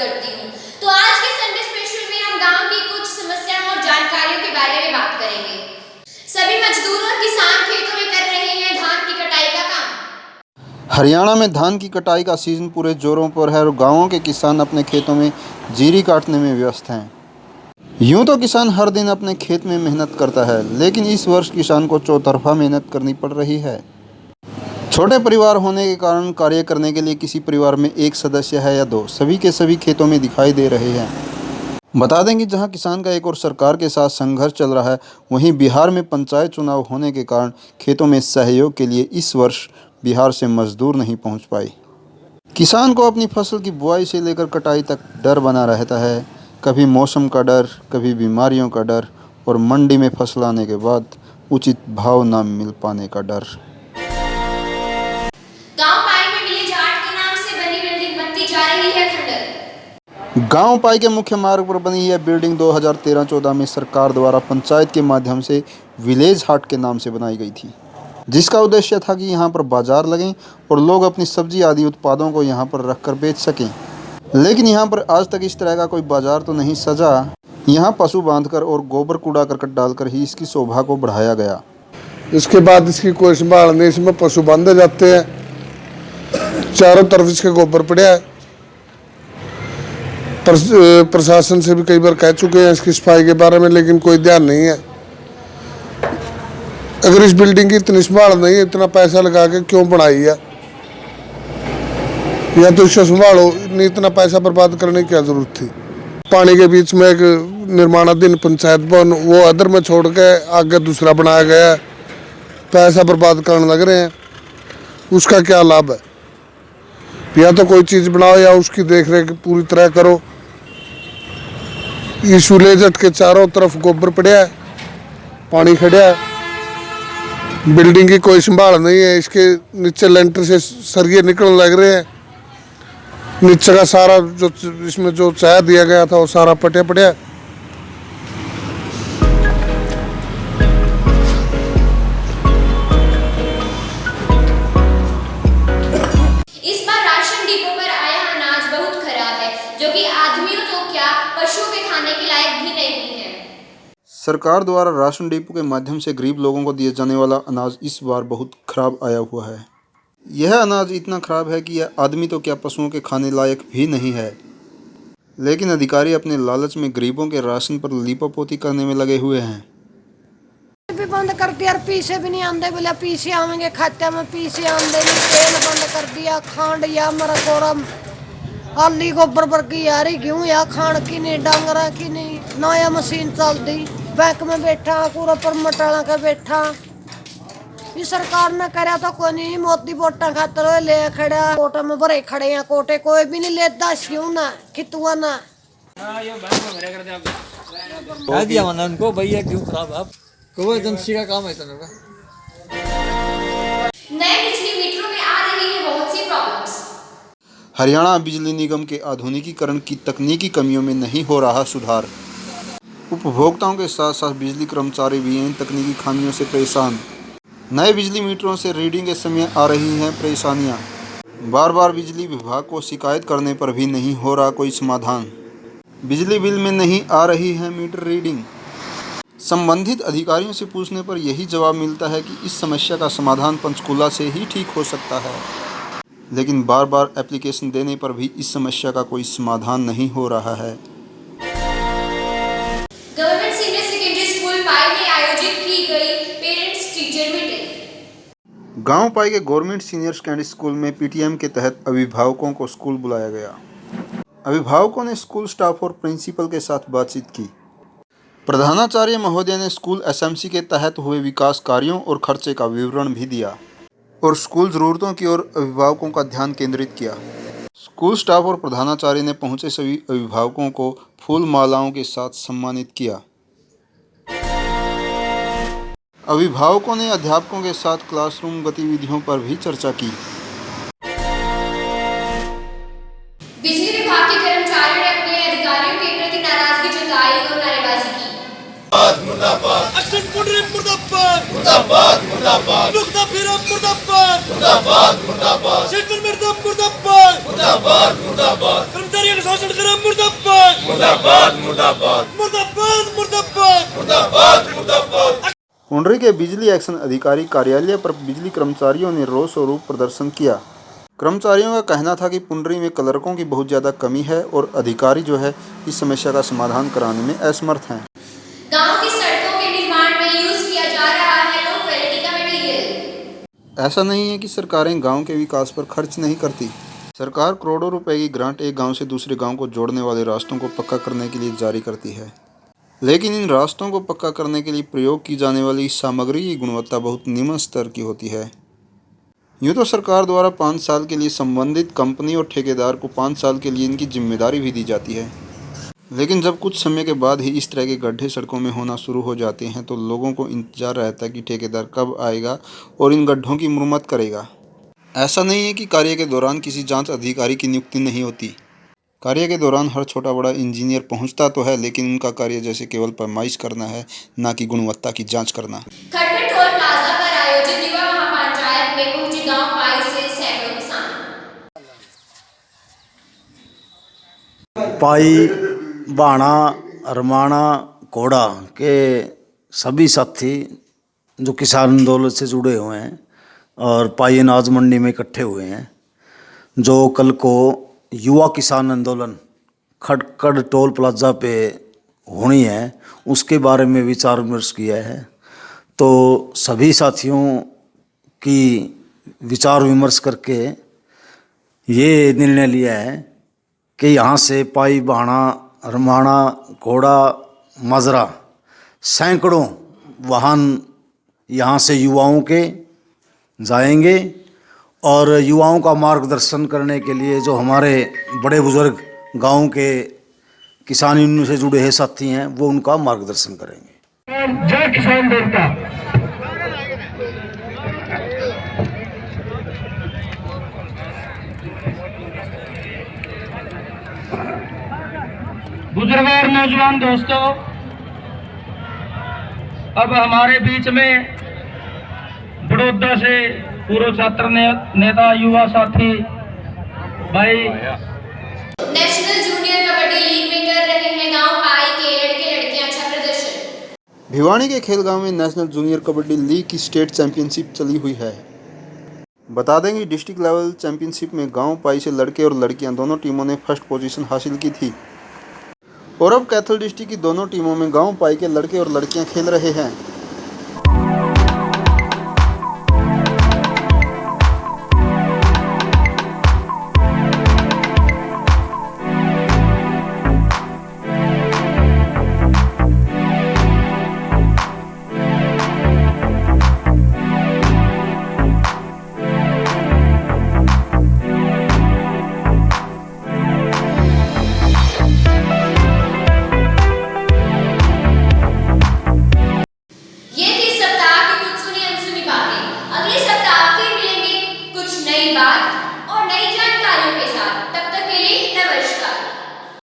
करती हूँ। तो आज के संडे स्पेशल में हम गांव की कुछ समस्याओं और जानकारियों के बारे में बात करेंगे। सभी मजदूर और किसान खेतों में कर रहे हैं धान की कटाई का काम। हरियाणा में धान की कटाई का सीजन पूरे जोरों पर है और गांवों के किसान अपने खेतों में जीरी काटने में व्यस्त हैं। यूं तो किसान हर दिन अपने खेत में मेहनत करता है, लेकिन इस वर्ष किसान को चौतरफा मेहनत करनी पड़ रही है। छोटे परिवार होने के कारण कार्य करने के लिए किसी परिवार में एक सदस्य है या दो, सभी के सभी खेतों में दिखाई दे रहे हैं। बता दें कि जहां किसान का एक और सरकार के साथ संघर्ष चल रहा है, वहीं बिहार में पंचायत चुनाव होने के कारण खेतों में सहयोग के लिए इस वर्ष बिहार से मजदूर नहीं पहुंच पाए। किसान को अपनी फसल की बुआई से लेकर कटाई तक डर बना रहता है। कभी मौसम का डर, कभी बीमारियों का डर और मंडी में फसल आने के बाद उचित भाव न मिल पाने का डर। गांव पाई में विलेज हाट के नाम से बनी बिल्डिंग बनती जा रही है खंडर। गांव पाई के मुख्य मार्ग पर बनी यह बिल्डिंग 2013-14 में सरकार द्वारा पंचायत के माध्यम से विलेज हाट के नाम से बनाई गई थी, जिसका उद्देश्य था कि यहां पर बाजार लगें और लोग अपनी सब्जी आदि उत्पादों को यहां पर रखकर बेच सकें। लेकिन यहां पर आज तक इस तरह का कोई बाजार तो नहीं सजा। यहां पशु बांधकर और गोबर कूड़ा करकट डालकर ही इसकी शोभा को बढ़ाया गया। इसके बाद इसकी कोई संभाल नहीं, इसमें पशु बांधे जाते हैं, चारों तरफ इसके गोबर पड़े है। प्रशासन से भी कई बार कह चुके हैं इसकी सफाई के बारे में, लेकिन कोई ध्यान नहीं है। अगर इस बिल्डिंग की इतनी संभाल नहीं है, इतना पैसा लगा के क्यों बनाई है, या तो इससे संभालो, नहीं इतना पैसा बर्बाद करने की क्या जरूरत थी। पानी के बीच में एक निर्माणाधीन पंचायत भवन, वो अदर में छोड़ के आगे दूसरा बनाया गया है, पैसा बर्बाद करने लग रहे हैं, उसका क्या लाभ है। या तो कोई चीज़ बनाओ या उसकी देख रेख पूरी तरह करो। इस विलेज हट के चारों तरफ गोबर पड़ा है, पानी खड़ा है, बिल्डिंग की कोई संभाल नहीं है। इसके नीचे लेंटर से सरिये निकलने लग रहे हैं, नीचे का सारा जो इसमें जो चाया दिया गया था वो सारा पटे पड़े है। इस बार राशन डिपो पर आया अनाज बहुत खराब है, जो कि आदमियों तो क्या पशुओं के खाने के लायक भी नहीं है। सरकार द्वारा राशन डिपो के माध्यम से गरीब लोगों को दिए जाने वाला अनाज इस बार बहुत खराब आया हुआ है। यह अनाज इतना खराब है कि यह आदमी तो क्या पशुओं के खाने लायक भी नहीं है। लेकिन अधिकारी अपने लालच में गरीबों के राशन पर लीपापोती करने में लगे हुए हैं। भी बंद कर दिया, पीछे भी नहीं आंदे, बोले पीछे आवेंगे खाते में, पीछे आंदे नहीं। तेल बंद कर दिया, खांड या मरा कोरम आली गोबर पर की यारी क्यों या खांड की नहीं, डांगरा की नहीं, नया मशीन चलती। बैंक में बैठा, पूरा पर मटाला का बैठा। ये सरकार ने करा तो कोई नहीं, मोदी वोटा खातर ले खड़ा, कोटे में भरे खड़े हैं, कोटे कोई भी नहीं लेता, क्यों ना खितुआ ना। कह दिया मैंने उनको, भैया क्यों खराब आप को एजेंसी का काम है इतना का। नए बिजली मीटरों में आ रही है बहुत सी प्रॉब्लम्स। हरियाणा बिजली निगम के आधुनिकीकरण की तकनीकी कमियों में नहीं हो रहा सुधार। उपभोक्ताओं के साथ साथ बिजली कर्मचारी भी इन तकनीकी खामियों से परेशान। नए बिजली मीटरों से रीडिंग के समय आ रही हैं परेशानियां। बार बार बिजली विभाग को शिकायत करने पर भी नहीं हो रहा कोई समाधान। बिजली बिल में नहीं आ रही है मीटर रीडिंग। संबंधित अधिकारियों से पूछने पर यही जवाब मिलता है कि इस समस्या का समाधान पंचकूला से ही ठीक हो सकता है। लेकिन बार बार एप्लीकेशन देने पर भी इस समस्या का कोई समाधान नहीं हो रहा है। गवर्नमेंट सीनियर सेकेंडरी स्कूल पाई में आयोजित की गई पेरेंट्स टीचर मीटिंग। गांव पाई के गवर्नमेंट सीनियर सेकेंडरी स्कूल में पीटीएम के तहत अभिभावकों को स्कूल बुलाया गया। अभिभावकों ने स्कूल स्टाफ और प्रिंसिपल के साथ बातचीत की। प्रधानाचार्य महोदय ने स्कूल एसएमसी के तहत हुए विकास कार्यों और खर्चे का विवरण भी दिया और स्कूल ज़रूरतों की ओर अभिभावकों का ध्यान केंद्रित किया। स्कूल स्टाफ और प्रधानाचार्य ने पहुंचे सभी अभिभावकों को फूल मालाओं के साथ सम्मानित किया। अभिभावकों ने अध्यापकों के साथ क्लासरूम गतिविधियों पर भी चर्चा की। बिजली विभाग के कर्मचारियों ने अपने अधिकारियों के प्रति नाराजगी जताई और नारेबाजी की। मुर्दाबाद मुर्दाबाद मुर्दाबाद मुर्दाबाद नुक्ता फिरा मुर्दाबाद मुर्दाबाद मुर्दाबाद सेंट्रल मुर्दाबाद मुर्दाबाद मुर्दाबाद मुर्दाबाद कर्मचारियों के शोषण करा मुर्दाबाद मुर्दाबाद मुर्दाबाद मुर्दाबाद मुर्दाबाद मुर्दाबाद मुर्दाबाद। पुंडरी के बिजली एक्शन अधिकारी कार्यालय पर बिजली कर्मचारियों ने रोष और रूप प्रदर्शन किया। कर्मचारियों का कहना था कि पुंडरी में क्लर्कों की बहुत ज़्यादा कमी है और अधिकारी जो है इस समस्या का समाधान कराने में असमर्थ हैं। गांव की सड़कों के निर्माण में यूज किया जा रहा है लो क्वालिटी का मटेरियल। ऐसा नहीं है कि सरकारें गांव के विकास पर खर्च नहीं करती। सरकार करोड़ों रुपए की ग्रांट एक गांव से दूसरे गांव को जोड़ने वाले रास्तों को पक्का करने के लिए जारी करती है, लेकिन इन रास्तों को पक्का करने के लिए प्रयोग की जाने वाली सामग्री की गुणवत्ता बहुत निम्न स्तर की होती है। यूँ तो सरकार द्वारा 5 साल के लिए संबंधित कंपनी और ठेकेदार को 5 साल के लिए इनकी जिम्मेदारी भी दी जाती है, लेकिन जब कुछ समय के बाद ही इस तरह के गड्ढे सड़कों में होना शुरू हो जाते हैं तो लोगों को इंतजार रहता है कि ठेकेदार कब आएगा और इन गड्ढों की मुरम्मत करेगा। ऐसा नहीं है कि कार्य के दौरान किसी जांच अधिकारी की नियुक्ति नहीं होती। कार्य के दौरान हर छोटा बड़ा इंजीनियर पहुंचता तो है, लेकिन उनका कार्य जैसे केवल पैमाइश करना है, ना कि गुणवत्ता की जांच करना। खटखट टोल प्लाजा पर आयोजित युवा महापंचायत में पहुंचे गांव पाई से सैकड़ों किसान। पाई, बाणा, रमाणा, कोड़ा के सभी साथी जो किसान आंदोलन से जुड़े हुए हैं और पाई अनाज मंडी में इकट्ठे हुए हैं, जो कल को युवा किसान आंदोलन खटखट टोल प्लाजा पे होनी है उसके बारे में विचार विमर्श किया है। तो सभी साथियों की विचार विमर्श करके ये निर्णय लिया है कि यहाँ से पाई, बाणा, रमाणा, घोड़ा, मजरा सैकड़ों वाहन यहाँ से युवाओं के जाएंगे और युवाओं का मार्गदर्शन करने के लिए जो हमारे बड़े बुजुर्ग गांव के किसान यूनियन से जुड़े हैं साथी हैं वो उनका मार्गदर्शन करेंगे। जय किसान देवता। बुजुर्ग और नौजवान दोस्तों, अब हमारे बीच में बड़ौदा से पूर्व छात्र नेता युवा साथी भाई नेशनल जूनियर कबड्डी लीग में कर रहे हैं गांव पाई के लड़के लड़कियां अच्छा प्रदर्शन। भिवानी के खेलगांव में नेशनल जूनियर कबड्डी लीग की स्टेट चैंपियनशिप चली हुई है। बता दें कि डिस्ट्रिक्ट लेवल चैंपियनशिप में गांव पाई से लड़के और लड़कियां दोनों टीमों ने फर्स्ट पोजीशन हासिल की थी और अब कैथल डिस्ट्रिक्ट की दोनों टीमों में गांव पाई के लड़के और लड़कियां खेल रहे हैं।